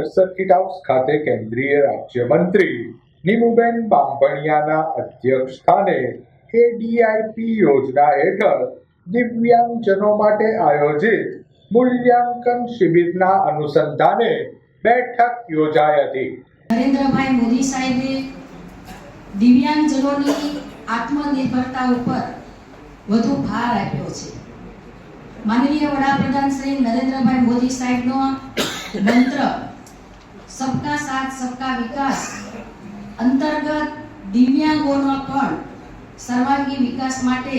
Circuit house ખાતે કેન્દ્રીય રાજ્યમંત્રી નીમુબેન બાંભણિયાના અધ્યક્ષ સ્થાને એડીઆઈપી યોજના હેઠળ દિવ્યાંગજનો માટે આયોજિત મૂલ્યાંકન શિબિરના અનુસંધાને બેઠક યોજાઈ હતી। નરેન્દ્રભાઈ મોદી સાહેબે દિવ્યાંગજનોની આત્મનિર્ભરતા ઉપર વધુ ભાર આપ્યો છે। માનનીય વડાપ્રધાન શ્રી નરેન્દ્રભાઈ મોદી સાહેબનો મંત્ર સબકા સાથ સબકા વિકાસ અંતર્ગત દિવ્યાંગોનો પણ સર્વાંગી વિકાસ માટે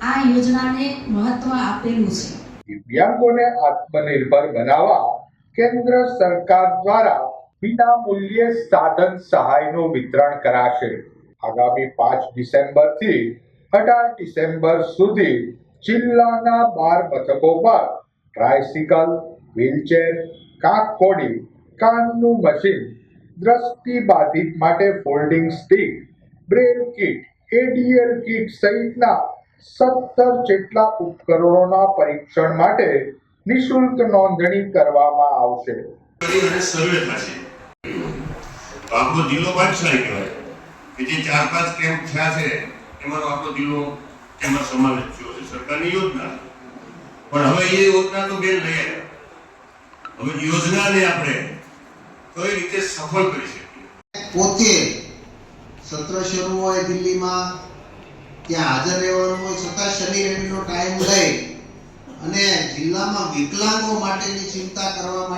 આ યોજનાને મહત્વ આપેલું છે। દિવ્યાંગોને આત્મનિર્ભર બનાવવા કેન્દ્ર સરકાર દ્વારા વિના મૂલ્યે સાધન સહાયનું વિતરણ કરાશે। આગામી 5 ડિસેમ્બરથી 18 ડિસેમ્બર સુધી જિલ્લાના 12 મથકો પર ટ્રાયસિકલ, વ્હીલચેર, કાકકોડી, કાનનું મશીન, દ્રષ્ટિ બાધિત માટે folding stick, Braille kit, ADL kit સહિતના 17 જેટલા ઉપકરણોના પરીક્ષણ માટે નિઃશુલ્ક નોંધણી કરવામાં આવશે। સર્વે થશે તો આપણો જિલ્લો ભાગ્યશાળી કહેવાય કે જે 4-5 કેમ્પ થયા છે એમાં આપણો જિલ્લો એમાં સમાવેશ થયો છે। સરકારની યોજના પણ હવે એ યોજના તો બેન લઈ આવ્યા। હવે યોજનાને આપણે કઈ રીતે સફળ કરી શકીએ। પોતે સત્ર શરૂ હોય દિલ્હીમાં ત્યાં હાજર રહેવાનું હોય છતાં શનિ રવિનો ટાઈમ લઈ અને જિલ્લામાં વિકલાંગો માટેની ચિંતા કરવા માટે